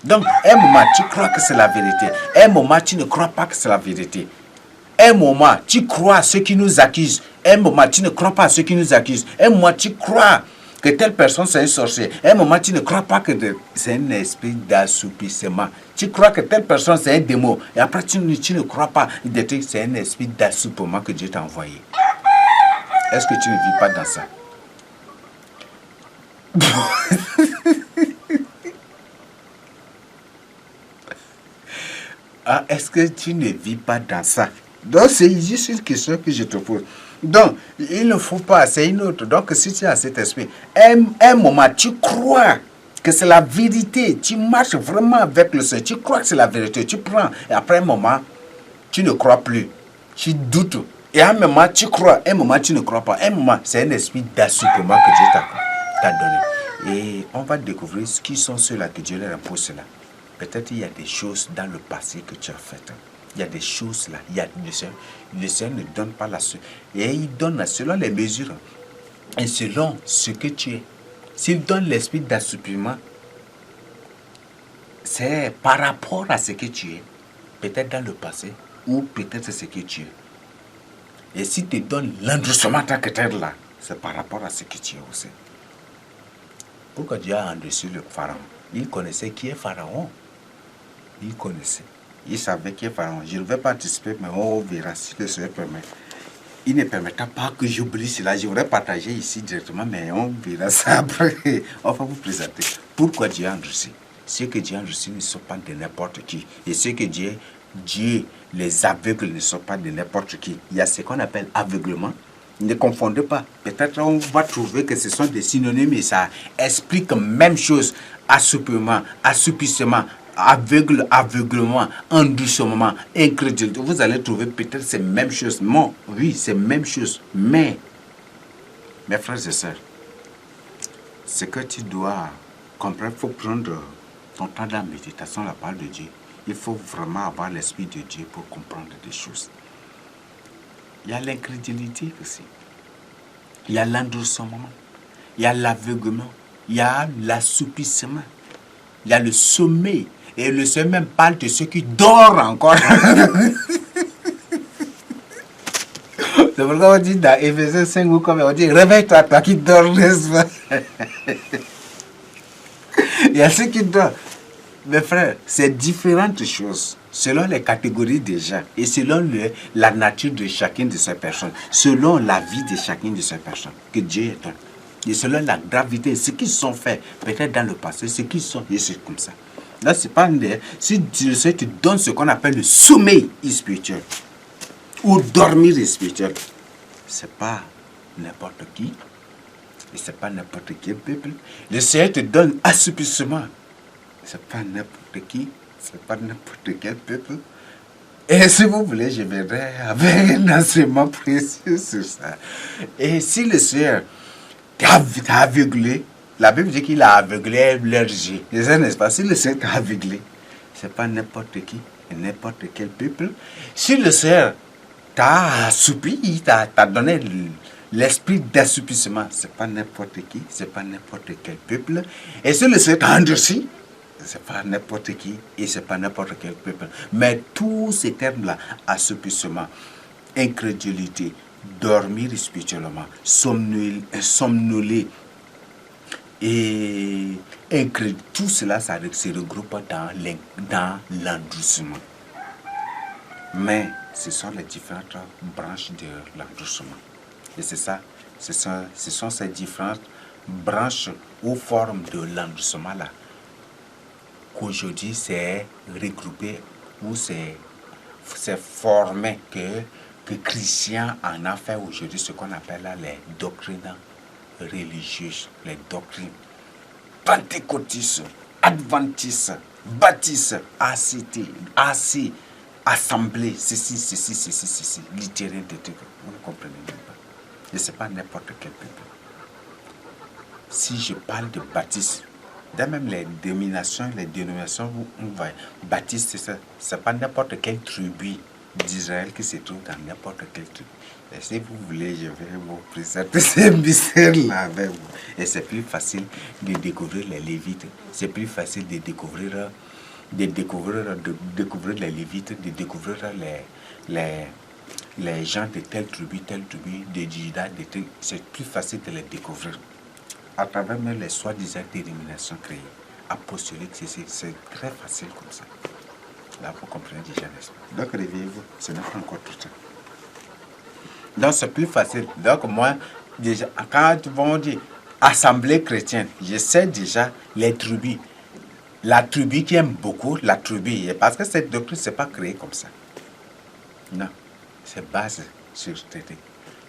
Donc, un moment, tu crois que c'est la vérité. Un moment, tu ne crois pas que c'est la vérité. Un moment, tu crois à ceux qui nous accusent. Un moment, tu ne crois pas à ceux qui nous accusent. Un moment, tu crois que telle personne c'est un sorcier. Un moment, tu ne crois pas que c'est un esprit d'assoupissement. Tu crois que telle personne c'est un démon. Et après, tu ne crois pas que c'est un esprit d'assoupissement que Dieu t'a envoyé. Est-ce que tu ne vis pas dans ça? Ah, est-ce que tu ne vis pas dans ça? Donc, c'est juste une question que je te pose. Donc, il ne faut pas, c'est une autre. Donc, si tu as cet esprit, un moment, tu crois que c'est la vérité, tu marches vraiment avec le Seigneur, tu crois que c'est la vérité, tu prends, et après un moment, tu ne crois plus, tu doutes, et à un moment, tu crois, un moment, tu ne crois pas, un moment, c'est un esprit d'assouplement que Dieu t'a donné. Et on va découvrir qui sont ceux-là que Dieu leur impose cela. Peut-être il y a des choses dans le passé que tu as faites. Il y a des choses là. Il y a le Seigneur ne donne pas la seule. Et il donne selon les mesures. Et selon ce que tu es. S'il donne l'esprit d'assoupissement, c'est par rapport à ce que tu es. Peut-être dans le passé. Ou peut-être ce que tu es. Et s'il te donne l'endurcissement tant que tel là, c'est par rapport à ce que tu es aussi. Pourquoi Dieu a endurci le pharaon? Il connaissait qui est pharaon. Il connaissait. Il savait qui est pharaon. Je ne vais pas anticiper, mais on verra si le Seigneur permet. Il ne permettra pas que j'oublie cela. Je voudrais partager ici directement, mais on verra ça après. On va vous présenter. Pourquoi Dieu a endurci? Ceux que Dieu a endurci ne sont pas de n'importe qui. Et ceux que Dieu, les aveugles ne sont pas de n'importe qui. Il y a ce qu'on appelle aveuglement. Ne confondez pas. Peut-être on va trouver que ce sont des synonymes et ça explique même chose. Assoupissement, assoupissement, aveugle, aveuglement, endurcissement, incrédulité. Vous allez trouver peut-être ces mêmes choses. Non, oui, c'est même chose. Mais, mes frères et sœurs, ce que tu dois comprendre, il faut prendre ton temps de la méditation, la parole de Dieu. Il faut vraiment avoir l'esprit de Dieu pour comprendre des choses. Il y a l'incrédulité aussi. Il y a l'endurcissement. Il y a l'aveuglement. Il y a l'assoupissement. Il y a le sommeil. Et le Seigneur même parle de ceux qui dorment encore. C'est pourquoi on dit dans Éphésiens 5 ou comme on dit, réveille-toi, toi qui dors, n'est-ce pas? Il y a ceux qui dorment. Mes frères, c'est différentes choses, selon les catégories des gens et selon la nature de chacune de ces personnes, selon la vie de chacune de ces personnes que Dieu donne. Et selon la gravité, ce qu'ils sont faits, peut-être dans le passé, ce qu'ils sont, et c'est comme ça. Là, c'est pas si Dieu te donne ce qu'on appelle le sommeil spirituel ou dormir spirituel, c'est pas n'importe qui et c'est pas n'importe quel peuple. Le Seigneur te donne assoupissement. C'est pas n'importe qui, c'est pas n'importe quel peuple. Et si vous voulez, je viendrai avec un enseignement précieux sur ça. Et si le Seigneur t'a aveuglé, la Bible dit qu'il a aveuglé leur yeux. N'est-ce pas? Si le Seigneur t'a aveuglé, c'est pas n'importe qui, n'importe quel peuple. Si le Seigneur t'a assoupi, il t'a donné l'esprit d'assoupissement, c'est pas n'importe qui, c'est pas n'importe quel peuple. Et si le Seigneur t'a endurci, c'est pas n'importe qui et c'est pas n'importe quel peuple. Mais tous ces termes-là, assoupissement, incrédulité, dormir spirituellement, somnoler et incrédulité, tout cela, ça se regroupe dans l'endurcissement. Mais ce sont les différentes branches de l'endurcissement. Et c'est ça, ce sont ces différentes branches ou formes de l'endurcissement-là qu'aujourd'hui c'est regroupé ou c'est formé que Christian en a fait aujourd'hui ce qu'on appelle là, les doctrines religieuses, les doctrines pentecôtistes, adventistes, baptistes, ACT, AC, assemblée, ceci, littéraire de trucs. Vous ne comprenez même pas. Et ce n'est pas n'importe quel peuple. Si je parle de baptiste, dans même les dénominations où on va baptiste, ce n'est pas n'importe quelle tribu d'Israël qui se trouvent dans n'importe quel truc. Et si vous voulez, je vais vous présenter ces mystères-là avec vous. Et c'est plus facile de découvrir les Lévites. C'est plus facile de découvrir les Lévites, de découvrir les gens de telle tribu, de Juda, c'est plus facile de les découvrir. À travers même les soi-disant dénominations créées. Apostolique, c'est très facile comme ça. Là, vous comprenez déjà, n'est-ce pas? Donc, réveillez-vous, ce n'est pas encore tout ça. Donc, c'est plus facile. Donc, moi, déjà, quand on dit assemblée chrétienne, je sais déjà les tribus. La tribu qui aime beaucoup, la tribu, parce que cette doctrine, ce n'est pas créé comme ça. Non, c'est basé sur ce traité.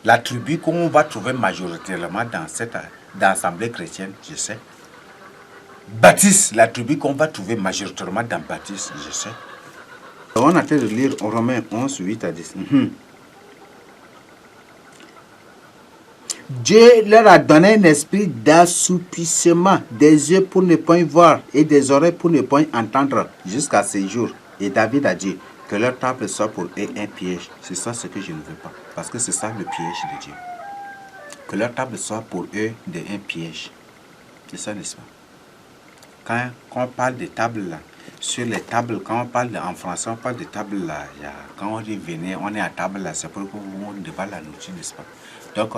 La tribu qu'on va trouver majoritairement dans l'assemblée chrétienne, je sais. Baptiste, la tribu qu'on va trouver majoritairement dans Baptiste, je sais. On a fait de lire Romains 11, 8 à 10. Dieu leur a donné un esprit d'assoupissement, des yeux pour ne point voir et des oreilles pour ne point entendre jusqu'à ces jours. Et David a dit que leur table soit pour eux un piège. C'est ça ce que je ne veux pas. Parce que c'est ça le piège de Dieu. Que leur table soit pour eux un piège. C'est ça, n'est-ce pas? Quand on parle de tables là, sur les tables, quand on parle en français, on parle de tables là. Quand on dit venez, on est à table là, c'est pour que vous devant la nourriture, n'est-ce pas? Donc,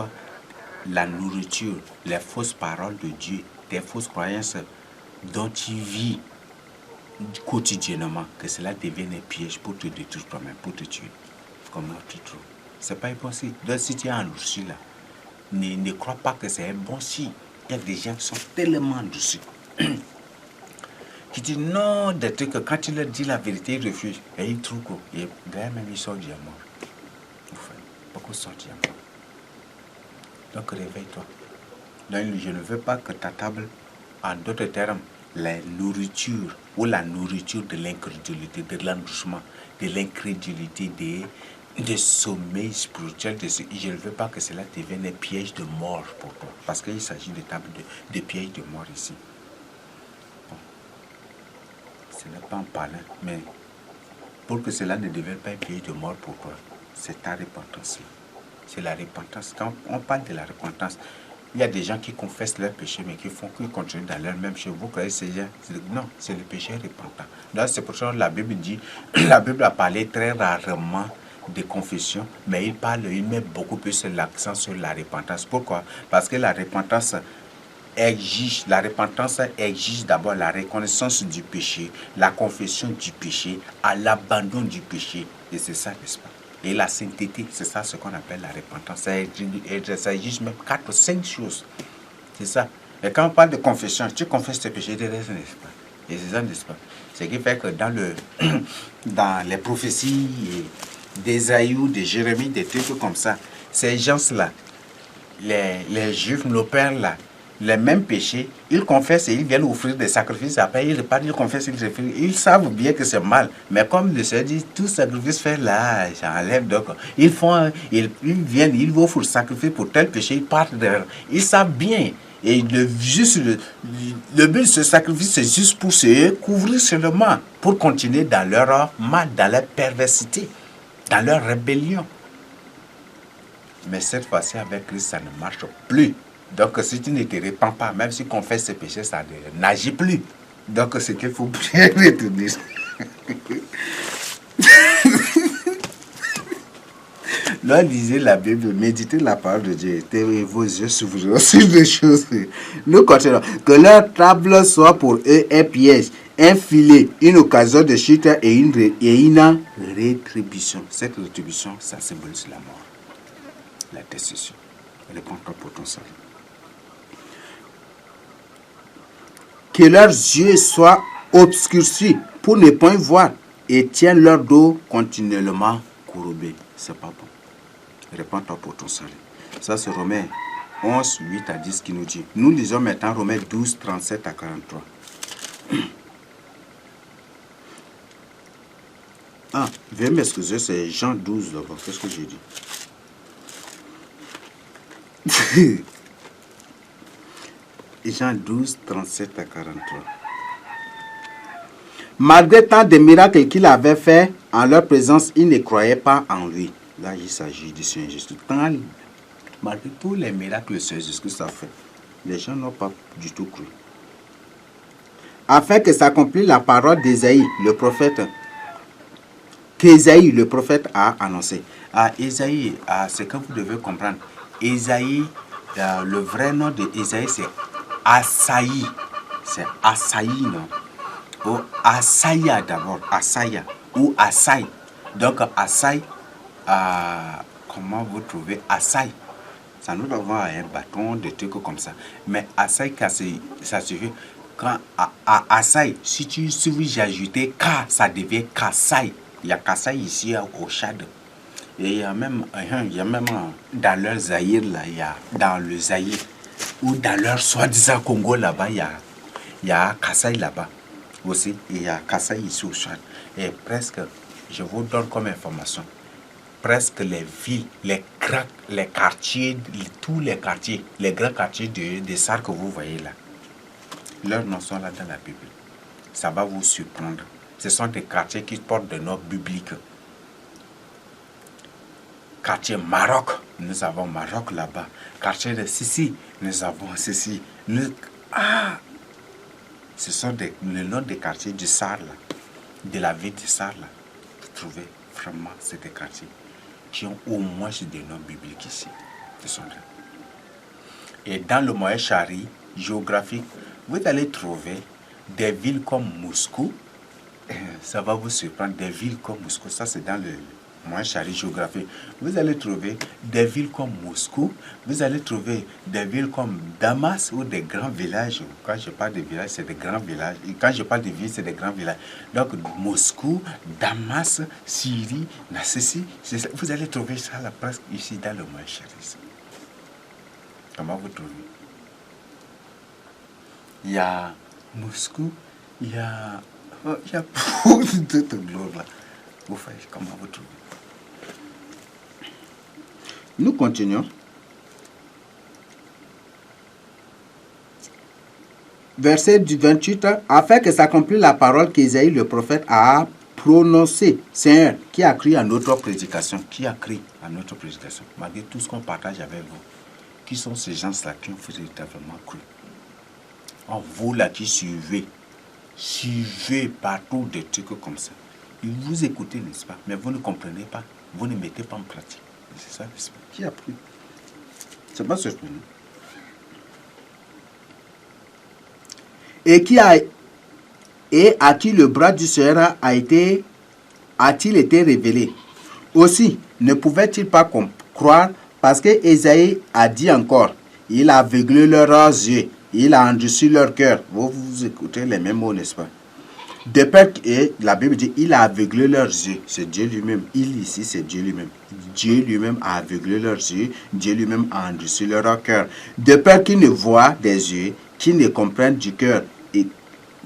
la nourriture, les fausses paroles de Dieu, des fausses croyances dont tu vis quotidiennement, que cela devienne un piège pour te détruire toi-même, pour te tuer. Comment tu trouves? C'est pas impossible. Donc, si tu es endurci là, ne crois pas que c'est un bon signe. Il y a des gens qui sont tellement endurcis. Qui disent non, des trucs que quand tu leur dis la vérité, ils refusent. Et ils trouvent que, d'ailleurs même ils sont diamants. Enfin, beaucoup sont diamants. Donc réveille-toi. Donc je ne veux pas que ta table, en d'autres termes, la nourriture ou la nourriture de l'incrédulité, de l'endoucement, de l'incrédulité, des sommeils spirituels, je ne veux pas que cela devienne un piège de mort pour toi. Parce qu'il s'agit de table de piège de mort ici. Ce n'est pas un palin, mais pour que cela ne devienne pas un piège de mort pour toi, c'est ta repentance. C'est la repentance. Quand on parle de la repentance, il y a des gens qui confessent leurs péchés, mais qui continuent dans leur même chemin. Vous croyez que c'est non, c'est le péché repentant. Donc c'est pour ça que la Bible dit, la Bible a parlé très rarement de confession, mais il met beaucoup plus l'accent sur la repentance. Pourquoi? Parce que la repentance exige d'abord la reconnaissance du péché, la confession du péché, à l'abandon du péché. Et c'est ça, n'est-ce pas? Et la sainteté, c'est ça ce qu'on appelle la repentance. Ça exige même 4 ou 5 choses. C'est ça. Et quand on parle de confession, tu confesses tes péchés, n'est-ce pas? Et c'est ça, n'est-ce pas? Ce qui fait que dans les prophéties d'Ésaïe ou de Jérémie, des trucs comme ça, ces gens-là, les Juifs, nos pères là, les mêmes péchés, ils confessent et ils viennent offrir des sacrifices. Après, ils repartent, ils confessent, ils savent bien que c'est mal. Mais comme le Seigneur dit, tout sacrifice fait là, j'enlève. Donc, ils viennent, ils offrent le sacrifice pour tel péché, ils partent derrière. Ils savent bien. Et le but de ce sacrifice, c'est juste pour se couvrir seulement, pour continuer dans leur mal, dans leur perversité, dans leur rébellion. Mais cette fois-ci, avec Christ, ça ne marche plus. Donc, si tu ne te répands pas, même si tu confesses ce péché, ça n'agit plus. Donc, c'est qu'il faut bien retenir. Là, lisez la Bible, méditez la parole de Dieu, et vos yeux s'ouvriront sur des choses. Nous continuons. Que leur table soit pour eux un piège, un filet, une occasion de chute et une rétribution. Cette rétribution, ça symbolise la mort, la destruction. Réponds-toi pour ton salut. Que leurs yeux soient obscurcis pour ne point voir et tiennent leur dos continuellement courbé. C'est pas bon. Réponds-toi pour ton salut. Ça, c'est Romains 11, 8 à 10 qui nous dit. Nous lisons maintenant Romains 12, 37 à 43. Ah, veuillez m'excuser, c'est Jean 12 d'abord. Qu'est-ce que j'ai dit? Jean 12, 37 à 43. Malgré tant de miracles qu'il avait fait, en leur présence, ils ne croyaient pas en lui. Là, il s'agit du Seigneur Jésus. Malgré tous les miracles que le Seigneur Jésus a fait, les gens n'ont pas du tout cru. Afin que s'accomplisse la parole d'Ésaïe, le prophète, qu'Ésaïe, le prophète, a annoncé. Ésaïe, c'est que vous devez comprendre. Ésaïe, le vrai nom de Ésaïe, c'est Asaïe. C'est Asaïe, non? Ou Asaïa d'abord. Asaïa. Ou Asaï. Donc, Asaï, comment vous trouvez Asaï? Ça nous avons un bâton, des trucs comme ça. Mais Asaï, ça suffit. Quand Asaï, si j'ai ajouté K, ça devient Kasaï. Il y a Kasaï ici au Tchad. Et il y a même dans leur Zaïre, là, il y a dans le Zaïre, ou dans leur soi-disant Congo là-bas, il y a Kasaï là-bas aussi. Et il y a Kasaï ici au Tchad. Et presque, je vous donne comme information, presque les villes, les quartiers, tous les quartiers, les grands quartiers de SAR que vous voyez là, leurs noms sont là dans la Bible. Ça va vous surprendre. Ce sont des quartiers qui portent des noms bibliques. Quartier Maroc, nous avons Maroc là-bas. Quartier de Sissi, nous avons Sissi. Ce sont le nom des quartiers du SAR là, de la ville de SAR là. Vous trouvez vraiment ces quartiers qui ont au moins des noms bibliques ici. Ce sont là. Et dans le moyen chari géographique, vous allez trouver des villes comme Moscou. Ça va vous surprendre, des villes comme Moscou. Ça, c'est dans le moyen chari géographique. Vous allez trouver des villes comme Moscou. Vous allez trouver des villes comme Damas ou des grands villages. Quand je parle de villages, c'est des grands villages. Et quand je parle de villes, c'est des grands villages. Donc, Moscou, Damas, Syrie, Nassisi, vous allez trouver ça là, presque ici dans le moyen chari. Comment vous trouvez? Il y a Moscou, il y a beaucoup d'autres gloires là. Vous faites comment vous trouvez? Nous continuons. Verset du 28, afin que s'accomplisse la parole qu'Ésaïe le prophète a prononcée. Seigneur, qui a cru à notre prédication? Qui a cru à notre prédication? Malgré tout ce qu'on partage avec vous. Qui sont ces gens-là qui ont véritablement cru? Vous là qui suivez partout des trucs comme ça. Vous écoutez, n'est-ce pas? Mais vous ne comprenez pas. Vous ne mettez pas en pratique. C'est ça, n'est-ce pas? Qui a pris? C'est pas surprenant. Et à qui le bras du Seigneur a-t-il été révélé? Aussi, ne pouvait-il pas croire parce que Ésaïe a dit encore, il a aveuglé leurs yeux, il a endurci leur cœur. Vous écoutez les mêmes mots, n'est-ce pas? De peur que la Bible dit, il a aveuglé leurs yeux. C'est Dieu lui-même. Il ici, c'est Dieu lui-même. Dieu lui-même a aveuglé leurs yeux. Dieu lui-même a endurci leur cœur. De peur qu'ils ne voient des yeux, qu'ils ne comprennent du cœur, et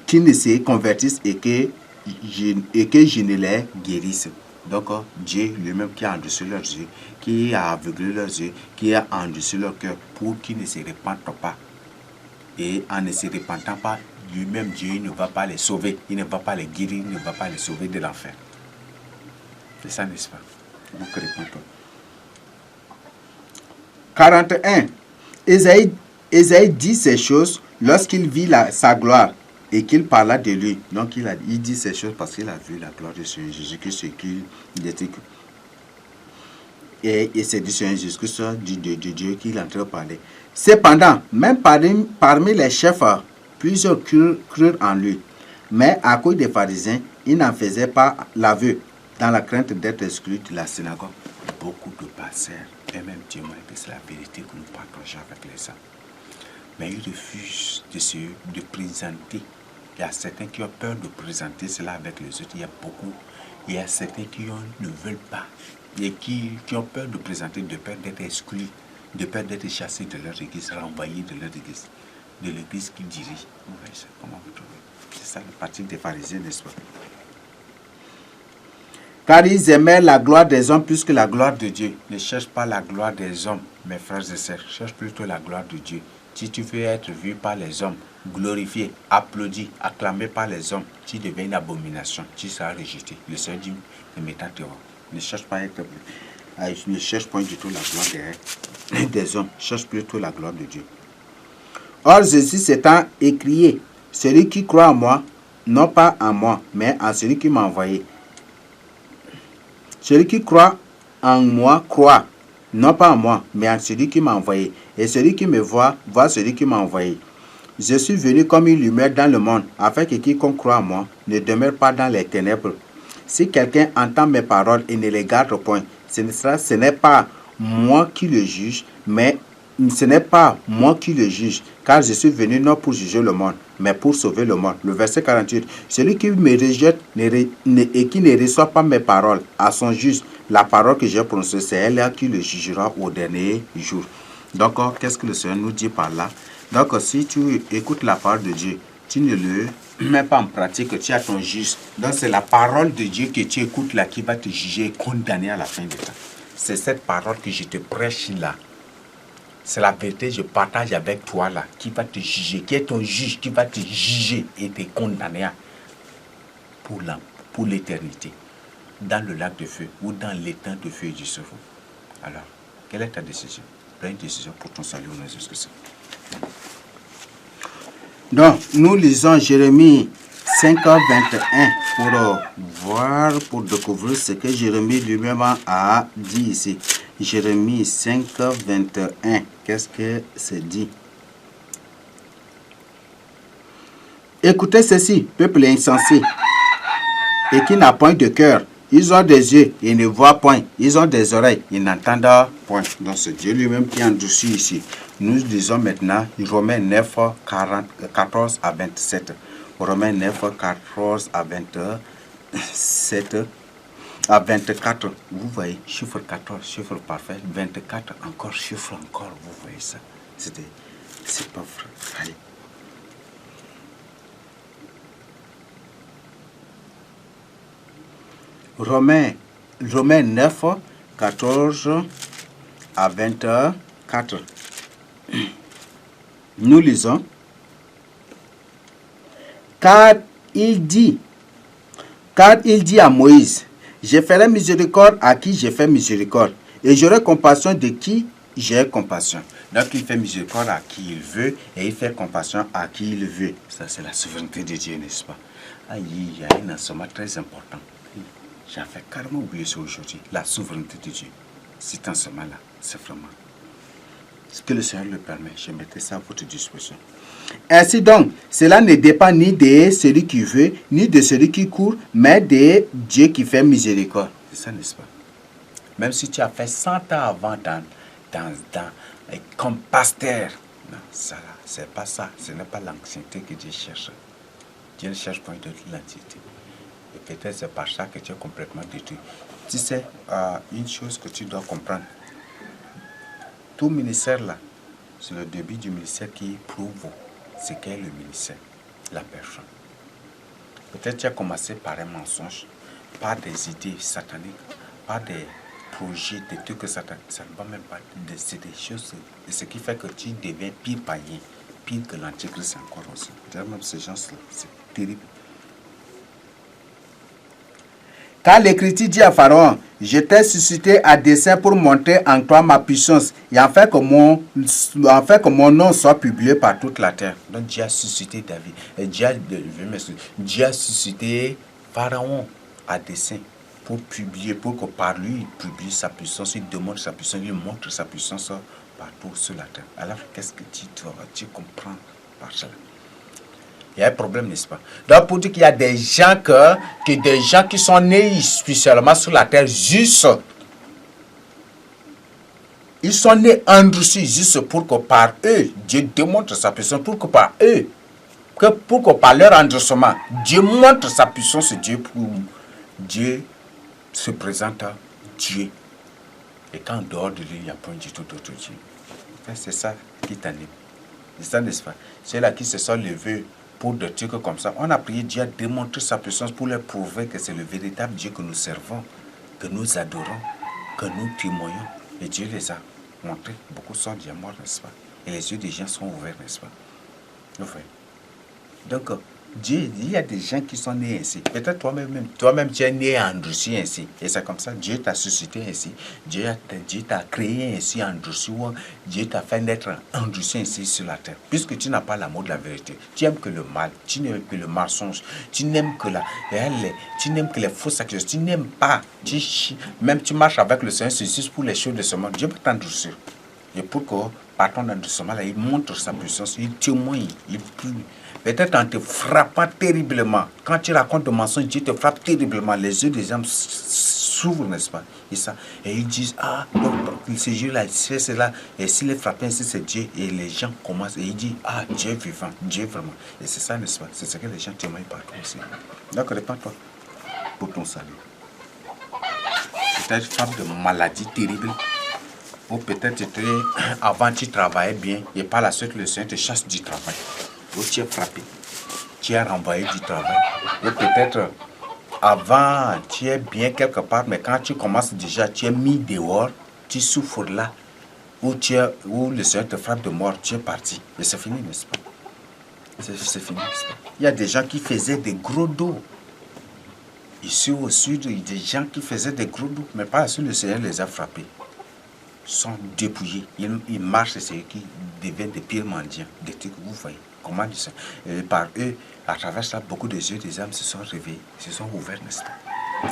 qu'ils ne se convertissent et que je ne les guérisse. Donc, Dieu lui-même qui a endurci leurs yeux, qui a aveuglé leurs yeux, qui a endurci leur cœur pour qu'ils ne se repentent pas. Et en ne se repentant pas, lui-même, Dieu il ne va pas les sauver, il ne va pas les guérir, il ne va pas les sauver de l'enfer. C'est ça, n'est-ce pas? Donc, répondons. 41. Ésaïe dit ces choses lorsqu'il vit sa gloire et qu'il parla de lui. Donc, il dit ces choses parce qu'il a vu la gloire de Seigneur Jésus-Christ, ce qu'il était. Et c'est du Seigneur Jésus-Christ, de Dieu qu'il est en train de parler. Cependant, même parmi les chefs, plusieurs crurent en lui. Mais à cause des pharisiens, ils n'en faisaient pas l'aveu, dans la crainte d'être exclus de la synagogue. Beaucoup de pasteurs, et même Dieu m'a dit, c'est la vérité que nous partageons avec les hommes. Mais ils refusent de présenter. Il y a certains qui ont peur de présenter cela avec les autres. Il y a certains qui ne veulent pas. Et qui ont peur de présenter, de peur d'être exclus, de peur d'être chassés de leur église, renvoyés de leur église, de l'église qu'ils dirigent. Vous voyez ça, comment vous trouvez? C'est ça le parti des pharisiens, n'est-ce pas? Car ils aimaient la gloire des hommes plus que la gloire de Dieu. Ne cherche pas la gloire des hommes, mes frères et sœurs. Cherche plutôt la gloire de Dieu. Si tu veux être vu par les hommes, glorifié, applaudi, acclamé par les hommes, tu deviens une abomination, tu seras rejeté. Le Seigneur dit, ne m'étends pas. Ne cherche pas à être... Ne cherche pas du tout la gloire des hommes, cherche plutôt la gloire de Dieu. Or, Jésus s'étant écrié, celui qui croit en moi, non pas en moi, mais en celui qui m'a envoyé. Celui qui croit en moi croit, non pas en moi, mais en celui qui m'a envoyé. Et celui qui me voit, voit celui qui m'a envoyé. Je suis venu comme une lumière dans le monde, afin que quiconque croit en moi ne demeure pas dans les ténèbres. Si quelqu'un entend mes paroles et ne les garde point, ce n'est pas moi qui le juge, mais ce n'est pas moi qui le juge, car je suis venu non pour juger le monde, mais pour sauver le monde. Le verset 48. Celui qui me rejette et qui ne reçoit pas mes paroles à son juste, la parole que j'ai prononcée, c'est elle qui le jugera au dernier jour. Donc, qu'est-ce que le Seigneur nous dit par là? Donc, si tu écoutes la parole de Dieu, tu ne le mets pas en pratique, tu as ton juste. Donc, c'est la parole de Dieu que tu écoutes là qui va te juger et condamner à la fin du temps. C'est cette parole que je te prêche là. C'est la vérité que je partage avec toi là, qui va te juger, qui est ton juge, qui va te juger et te condamner pour l'éternité, dans le lac de feu ou dans l'étang de feu et du feu. Alors, quelle est ta décision? Prends une décision pour ton salut au nom de Jésus-Christ. Donc, nous lisons Jérémie 5:21 pour voir, pour découvrir ce que Jérémie lui-même a dit ici. Jérémie 5:21, qu'est-ce que c'est dit? Écoutez ceci, peuple insensé, et qui n'a point de cœur. Ils ont des yeux, ils ne voient point. Ils ont des oreilles, ils n'entendent point. Donc c'est Dieu lui-même qui endurcit ici. Nous lisons maintenant Romains 9, 14 à 27. Romains 9, 14 à 27. À 24, vous voyez, chiffre 14, chiffre parfait. 24, encore, chiffre encore, vous voyez ça. C'est pas vrai. Allez. Romains 9, 14 à 24. Nous lisons. Car il dit à Moïse, je ferai miséricorde à qui j'ai fait miséricorde, et j'aurai compassion de qui j'ai compassion. Donc il fait miséricorde à qui il veut, et il fait compassion à qui il veut. Ça c'est la souveraineté de Dieu, n'est-ce pas? Aïe, il y a un enseignement très important. J'avais carrément oublié ça aujourd'hui. La souveraineté de Dieu. Cet enseignement-là, c'est vraiment ce que le Seigneur le permet. Je mettais ça à votre disposition. Ainsi donc, cela ne dépend ni de celui qui veut, ni de celui qui court, mais de Dieu qui fait miséricorde. C'est ça, n'est-ce pas? Même si tu as fait 100 ans avant comme pasteur, non, ça, c'est pas ça. Ce n'est pas l'ancienneté que Dieu cherche. Dieu ne cherche pas de l'ancienneté. Et peut-être c'est par ça que tu es complètement détruit. Tu sais, une chose que tu dois comprendre. Tout ministère là, c'est le début du ministère qui prouve ce qu'est le ministère, la personne. Peut-être tu as commencé par un mensonge, par des idées sataniques, par des projets, des trucs sataniques. Ça ne va même pas. C'est des choses. Et ce qui fait que tu deviens pire païen, pire que l'antichrist encore aussi. Même ces gens-là, c'est terrible. Car l'Écriture dit à Pharaon, je t'ai suscité à dessein pour montrer en toi ma puissance et en fait que mon nom soit publié par toute la terre. Donc Dieu a suscité David. Et Dieu a suscité Pharaon à dessein pour publier, pour que par lui il publie sa puissance, il démontre sa puissance, il montre sa puissance partout sur la terre. Alors qu'est-ce que tu comprends par cela? Il y a un problème, n'est-ce pas? Donc, pour dire qu'il y a des gens qui sont nés spécialement sur la terre, juste. Ils sont nés endurcis juste pour que par eux, Dieu démontre sa puissance, pour que par eux, pour que par leur endurcissement, Dieu montre sa puissance, Dieu se présente à Dieu. Et qu'en dehors de lui, il n'y a pas du tout d'autre Dieu. C'est ça qui t'anime. C'est ça, n'est-ce pas? C'est là qui se sont levés pour des trucs comme ça. On a prié Dieu à démontrer sa puissance pour leur prouver que c'est le véritable Dieu que nous servons, que nous adorons, que nous témoignons. Et Dieu les a montrés. Beaucoup sont déjà morts, n'est-ce pas? et les yeux des gens sont ouverts, n'est-ce pas? Enfin, donc, Dieu, il y a des gens qui sont nés ainsi. Peut-être toi-même, tu es né endurci ainsi. Et c'est comme ça, Dieu t'a suscité ainsi. Dieu t'a créé ainsi endurci. Dieu t'a fait naître endurci ainsi sur la terre. Puisque tu n'as pas l'amour de la vérité. Tu aimes que le mal. Tu n'aimes que le mensonge. Tu n'aimes que tu n'aimes que les fausses accusations. Tu n'aimes pas. Même tu marches avec le Seigneur, c'est juste pour les choses de ce monde. Dieu peut t'endurcir. Et pour que, par ton endurcissement, là, il montre sa puissance, il témoigne, il prie. Peut-être en te frappant terriblement. Quand tu racontes de mensonges, Dieu te frappe terriblement. Les yeux des hommes s'ouvrent, n'est-ce pas? Et ils disent, ah, donc, ce Dieu-là, il fait cela. Et s'il est frappé ainsi, c'est Dieu. Et les gens commencent, et ils disent, ah, Dieu est vivant, Dieu vraiment. Et c'est ça, n'est-ce pas? C'est ce que les gens témoignent partout aussi. Donc, répands-toi pour ton salut. Peut-être frappe de maladies terribles. Ou peut-être avant tu travaillais bien et par la suite le Seigneur te chasse du travail. Ou tu es frappé, tu es renvoyé du travail. Ou peut-être avant tu es bien quelque part, mais quand tu commences déjà, tu es mis dehors, tu souffres là, où le Seigneur te frappe de mort, tu es parti. Et c'est fini, n'est-ce pas? C'est fini, n'est-ce pas? Il y a des gens qui faisaient des gros dos. Ici au sud, il y a des gens qui faisaient des gros dos, mais par la suite le Seigneur les a frappés. Sont dépouillés. Ils marchent, c'est eux qui deviennent des pires mendiants. Des trucs, vous voyez. Comment dire ça? Et par eux, à travers ça, beaucoup de yeux des âmes se sont réveillés, se sont ouverts, n'est-ce pas?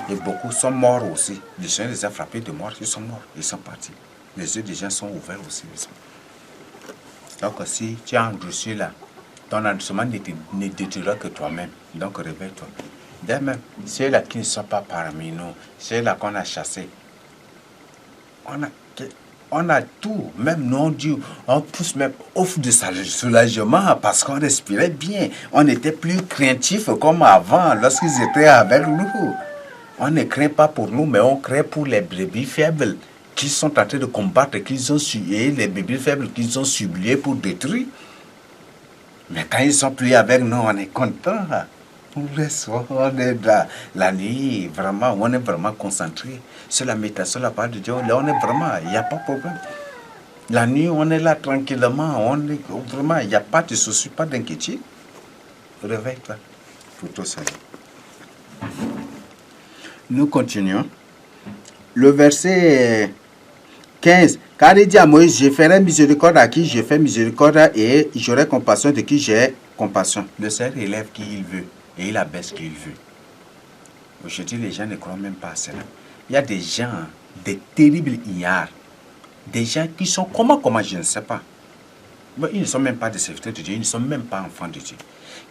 Et beaucoup sont morts aussi. Les gens les a frappés de mort, ils sont morts, ils sont partis. Les yeux des gens sont ouverts aussi, n'est-ce pas? Donc si tu as endurci là, ton endurcissement ne détruira que toi-même. Donc réveille-toi. D'ailleurs, ceux-là qui ne sont pas parmi nous, ceux-là qu'on a chassés, on a tout, même non-Dieu, on pousse même offre de soulagement parce qu'on respirait bien. On n'était plus craintif comme avant lorsqu'ils étaient avec nous. On ne craint pas pour nous, mais on craint pour les brebis faibles qui sont en train de combattre, et les brebis faibles qu'ils ont subliés pour détruire. Mais quand ils sont plus avec nous, on est content. On est là, la nuit, vraiment, on est vraiment concentré sur la méditation, la parole de Dieu. Là, on est vraiment, il n'y a pas de problème. La nuit, on est là tranquillement, vraiment, il n'y a pas de souci, pas d'inquiétude. Réveille-toi pour tout ça. Nous continuons. Le verset 15. Car il dit à Moïse, je ferai miséricorde à qui je fais miséricorde et j'aurai compassion de qui j'ai compassion. Le Seigneur élève qui il veut et il abaisse qui il veut. Aujourd'hui, les gens ne croient même pas à cela. Il y a des gens, des terribles ignares, des gens qui sont comment, je ne sais pas. Mais ils ne sont même pas des serviteurs de Dieu, ils ne sont même pas enfants de Dieu.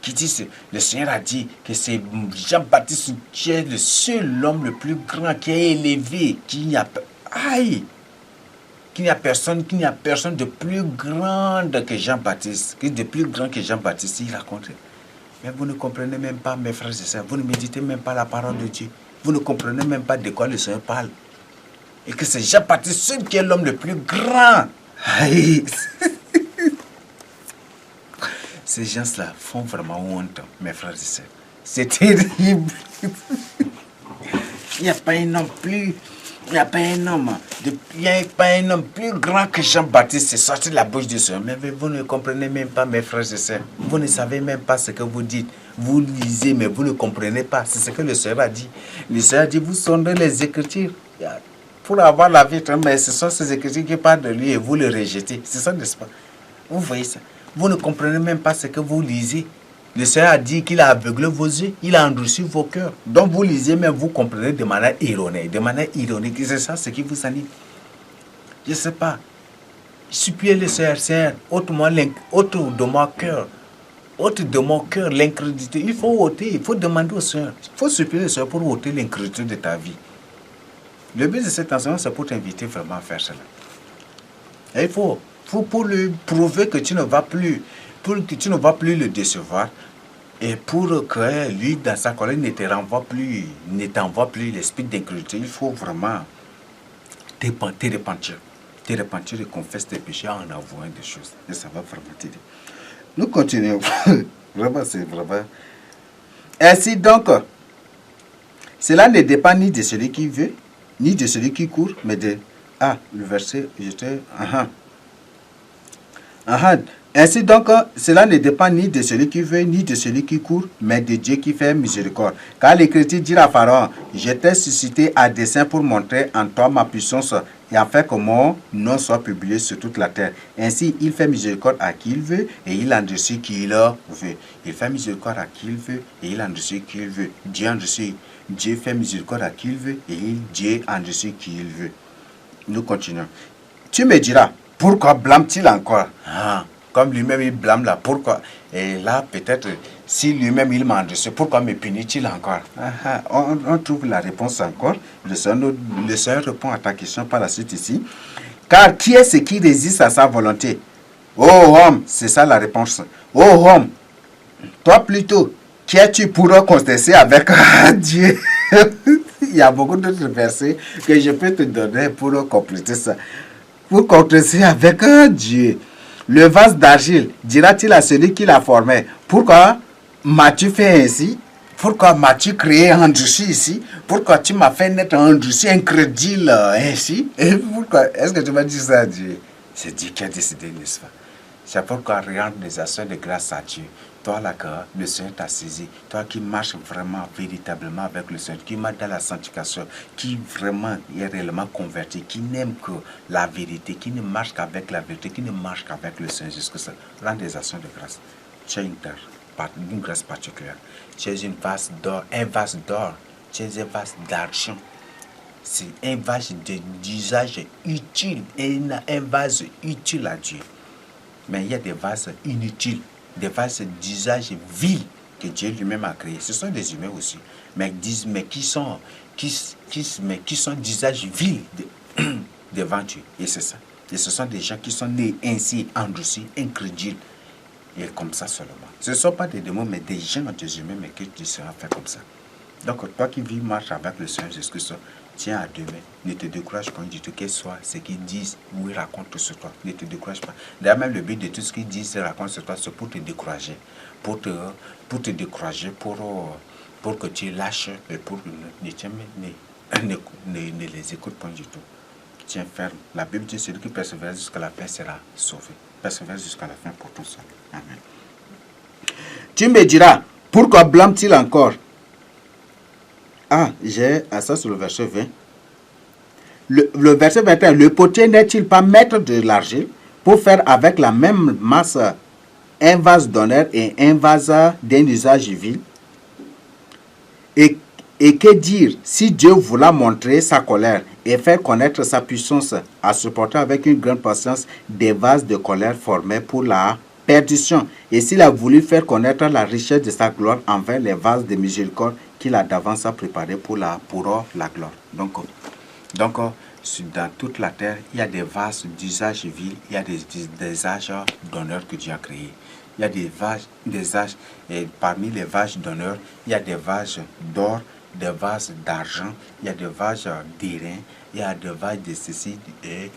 Qui disent, le Seigneur a dit que c'est Jean-Baptiste qui est le seul homme le plus grand, qui est élevé, qu'il n'y a personne de plus grand que Jean-Baptiste, de plus grand que Jean-Baptiste, il raconte. Mais vous ne comprenez même pas, mes frères et sœurs, vous ne méditez même pas la parole de Dieu. Vous ne comprenez même pas de quoi le Seigneur parle. Et que c'est Jean-Baptiste seul qui est l'homme le plus grand. Ces gens-là font vraiment honte, mes frères et sœurs. C'est terrible. Il n'y a pas un homme plus... Il n'y a pas un homme plus grand que Jean-Baptiste. C'est sorti de la bouche du Seigneur. Mais vous ne comprenez même pas, mes frères et sœurs. Vous ne savez même pas ce que vous dites. Vous lisez, mais vous ne comprenez pas. C'est ce que le Seigneur a dit. Le Seigneur a dit, vous sondez les Écritures pour avoir la vie. Mais ce sont ces Écritures qui parlent de lui et vous le rejetez. C'est ça, n'est-ce pas? Vous voyez ça. Vous ne comprenez même pas ce que vous lisez. Le Seigneur a dit qu'il a aveuglé vos yeux, il a endurci vos cœurs. Donc vous lisez, mais vous comprenez de manière ironique. De manière ironique, c'est ça ce qui vous anime. Je ne sais pas. Suppliez le Seigneur, ôte de mon cœur l'incrédulité. Il faut ôter, il faut demander au Seigneur. Il faut supplier le Seigneur pour ôter l'incrédulité de ta vie. Le but de cet enseignement, c'est pour t'inviter vraiment à faire cela. Et il faut pour lui prouver que tu ne vas plus, le décevoir, et pour que lui, dans sa colère, ne t'envoie plus l'esprit d'incrédulité. Il faut vraiment te repentir et confesser tes péchés en avouant des choses. Et ça va vraiment t'aider. Nous continuons. Vraiment, c'est vraiment. Ainsi donc, cela ne dépend ni de celui qui veut, ni de celui qui court, mais de... le verset, Ah, ainsi donc, cela ne dépend ni de celui qui veut, ni de celui qui court, mais de Dieu qui fait miséricorde. Car l'Écriture dit à Pharaon, je t'ai suscité à dessein pour montrer en toi ma puissance et afin que mon nom soit publié sur toute la terre. Ainsi, il fait miséricorde à qui il veut et il endurcit qui il veut. Il fait miséricorde à qui il veut et il endurcit qui il veut. Dieu endurcit. Dieu fait miséricorde à qui il veut et Dieu endurcit qui il veut. Nous continuons. Tu me diras, pourquoi blâme-t-il encore? Comme lui-même il blâme là, pourquoi? Et là, peut-être, si lui-même il m'a endurci, pourquoi me punit-il encore? On trouve la réponse encore. Le Seigneur répond à ta question par la suite ici. Car qui est-ce qui résiste à sa volonté? Oh homme, c'est ça la réponse. Oh homme, toi plutôt, qui es-tu pour contester avec Dieu? Il y a beaucoup d'autres versets que je peux te donner pour compléter ça. Pour contester avec Dieu. Le vase d'argile dira-t-il à celui qui l'a formé, pourquoi m'as-tu fait ainsi? Pourquoi m'as-tu créé endurci ici? Pourquoi tu m'as fait naître endurci, incrédule ainsi? Et pourquoi? Est-ce que tu m'as dit ça à Dieu? C'est Dieu qui a décidé, n'est-ce pas? C'est pourquoi rendre des actions de grâce à Dieu. Toi là que le Seigneur t'a saisi, toi qui marches vraiment, véritablement avec le Seigneur, qui marche dans la sanctification, qui vraiment est réellement converti, qui n'aime que la vérité, qui ne marche qu'avec la vérité, qui ne marche qu'avec le Seigneur jusque ça. Rends des actions de grâce. Tu as une grâce particulière. Tu as une vase d'or, un vase d'or, tu as un vase d'argent. C'est un vase d'usage utile, un vase utile à Dieu. Mais il y a des vases inutiles, des vases d'usage vil que Dieu lui-même a créés. Ce sont des humains aussi, mais qui sont d'usage vil devant Dieu. Et c'est ça. Et ce sont des gens qui sont nés ainsi, endurcis, incrédules. Et comme ça seulement. Ce ne sont pas des démons, mais des gens, des humains, mais que Dieu sera fait comme ça. Donc, toi qui vis, marche avec le Seigneur Jésus-Christ, tiens à deux mains. Ne te décourage pas du tout, quel soit ce qu'ils disent ou ils racontent sur toi. Ne te décourage pas. D'ailleurs, même le but de tout ce qu'ils disent et racontent sur toi, c'est pour te décourager. Pour te décourager, pour que tu lâches et pour que ne les écoute pas du tout. Tiens ferme. La Bible dit celui qui persévère jusqu'à la fin sera sauvé. Persévère jusqu'à la fin pour ton salut. Amen. Tu me diras, pourquoi blâme-t-il encore? J'ai ça sur le verset 20. Le verset 21, le potier n'est-il pas maître de l'argile pour faire avec la même masse un vase d'honneur et un vase d'un usage vil? Et que dire si Dieu voulait montrer sa colère et faire connaître sa puissance à supporter avec une grande patience des vases de colère formés pour la perdition, et s'il a voulu faire connaître la richesse de sa gloire envers les vases de miséricorde qu'il a d'avance préparés pour la gloire. Donc, dans toute la terre, il y a des vases d'usage vil, il y a des âges d'honneur que Dieu a créés. Il y a des âges, et parmi les vases d'honneur, il y a des vases d'or, des vases d'argent, il y a des vases d'airain, il y a des vases de ceci, et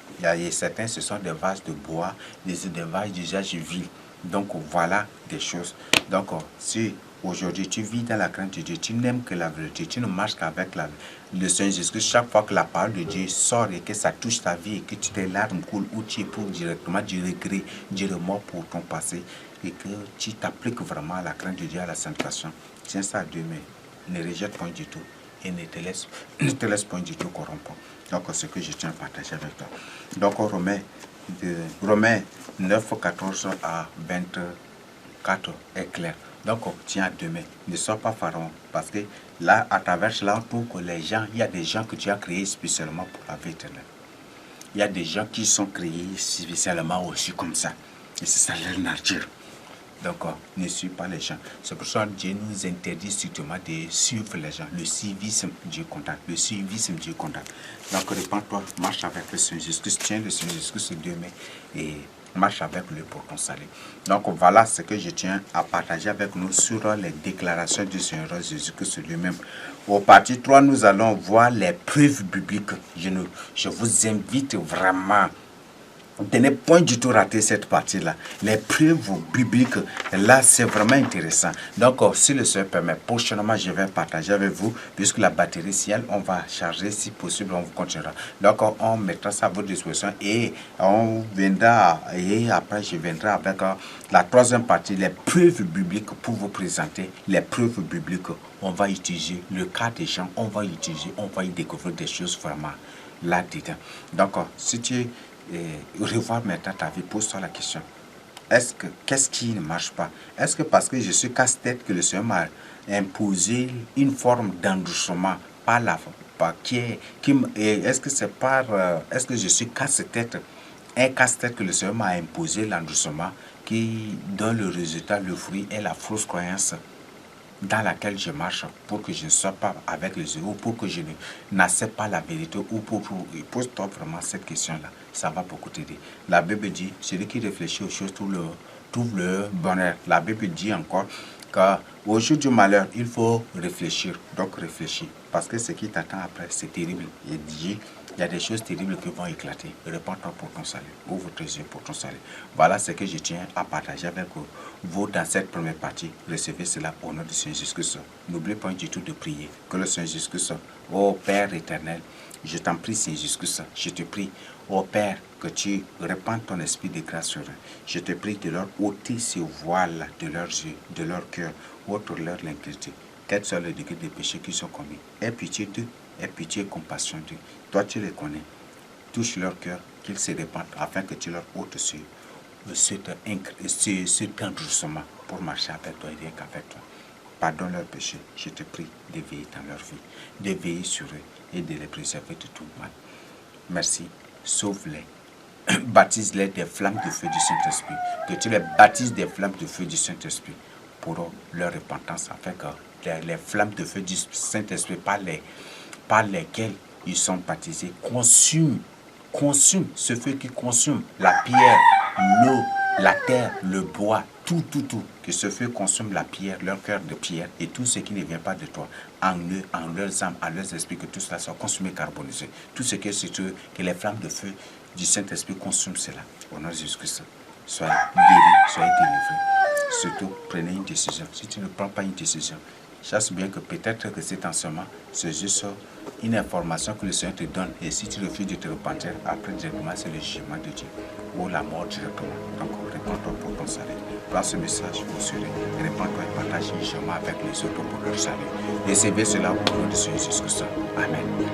certains, ce sont des vases de bois, des vases d'usage vil. Donc, voilà des choses. Donc, si aujourd'hui tu vis dans la crainte de Dieu, tu n'aimes que la vérité, tu ne marches qu'avec le Seigneur Jésus. Chaque fois que la parole de Dieu sort et que ça touche ta vie et que tes larmes coulent ou tu éprouves directement du regret, du remords pour ton passé et que tu t'appliques vraiment à la crainte de Dieu, à la sanctification, tiens ça à deux mains. Ne rejette point du tout et ne te laisse point du tout corrompre. Donc, ce que je tiens à partager avec toi. Donc, Romains 9, 14 à 24 est clair. Donc, tiens à deux mains. Ne sois pas pharaon. Parce que là, à travers cela, on trouve que il y a des gens que tu as créés spécialement pour la vie éternelle. Il y a des gens qui sont créés spécialement aussi comme ça. Et c'est ça leur nature. Donc, ne suis pas les gens. C'est pour ça que Dieu nous interdit strictement de suivre les gens. Le civisme, Dieu condamne. Le civisme, Dieu condamne. Donc, répands-toi, marche avec le Seigneur Jésus-Christ, tiens le Seigneur Jésus-Christ sur deux mains et marche avec lui pour ton salut. Donc, voilà ce que je tiens à partager avec nous sur les déclarations du Seigneur Jésus-Christ lui-même. Au partie 3, nous allons voir les preuves bibliques. Je vous invite vraiment de ne point du tout rater cette partie-là. Les preuves bibliques, là, c'est vraiment intéressant. Donc, si le Seigneur permet, prochainement, je vais partager avec vous, puisque la batterie, si elle, on va charger, si possible, on vous continuera. Donc, on mettra ça à votre disposition et on viendra, et après, je viendrai avec la troisième partie, les preuves bibliques pour vous présenter. Les preuves bibliques, on va utiliser le cas des gens, on va utiliser, on va y découvrir des choses vraiment là-dedans. Donc, si tu revoir maintenant ta vie, pose-toi la question. Qu'est-ce qui ne marche pas? Est-ce que parce que je suis casse-tête que le Seigneur m'a imposé une forme d'endoucement par la est-ce que c'est par est-ce que je suis casse-tête, un casse-tête que le Seigneur m'a imposé l'endoucement qui donne le résultat, le fruit et la fausse croyance dans laquelle je marche pour que je ne sois pas avec les yeux ou pour que je n'accepte pas la vérité ou pose-toi vraiment cette question-là. Ça va beaucoup t'aider. La Bible dit, celui qui réfléchit aux choses trouve le bonheur. La Bible dit encore qu'au jour du malheur, il faut réfléchir. Donc réfléchis. Parce que ce qui t'attend après, c'est terrible. Il dit, il y a des choses terribles qui vont éclater. Répands-toi pour ton salut. Ouvre tes yeux pour ton salut. Voilà ce que je tiens à partager avec vous dans cette première partie. Recevez cela au nom du Seigneur Jésus-Christ. N'oubliez pas du tout de prier. Que le Seigneur Jésus-Christ, ô Père éternel, je t'en prie, Seigneur Jésus-Christ, je te prie, ô Père, que tu répandes ton esprit de grâce sur eux. Je te prie de leur ôter ce voile de leurs yeux, de leur cœur, ôte-leur l'impiété. Quel soit le degré des péchés qui sont commis. Aie pitié d'eux, aie pitié et compassion d'eux. Toi, tu les connais. Touche leur cœur, qu'ils se répandent, afin que tu leur ôtes cet endurcissement pour marcher avec toi et rien qu'avec toi. Pardonne leurs péchés. Je te prie de veiller dans leur vie, de veiller sur eux et de les préserver de tout mal. Merci. Sauve-les. Baptise-les des flammes de feu du Saint-Esprit. Que tu les baptises des flammes de feu du Saint-Esprit pour leur repentance, afin que les flammes de feu du Saint-Esprit par lesquelles ils sont baptisés consument ce feu qui consume la pierre, l'eau, la terre, le bois, tout. Que ce feu consume la pierre, leur cœur de pierre et tout ce qui ne vient pas de toi, en eux, en leurs âmes, en leurs esprits, que tout cela soit consumé, carbonisé. Tout ce qui est sur eux, que les flammes de feu du Saint-Esprit consument cela. Au nom de Jésus-Christ, soyez guéris, soyez délivrés. Surtout, prenez une décision. Si tu ne prends pas une décision, chasse bien que peut-être que cet enseignement, c'est juste une information que le Seigneur te donne. Et si tu refuses de te repentir, après directement, c'est le jugement de Dieu. Ou la mort directement. Donc, répands-toi pour ton salut. Prends ce message pour celui. Répands-toi et partage le jugement avec les autres pour leur salut. Recevez cela au nom de Jésus Christ. Amen.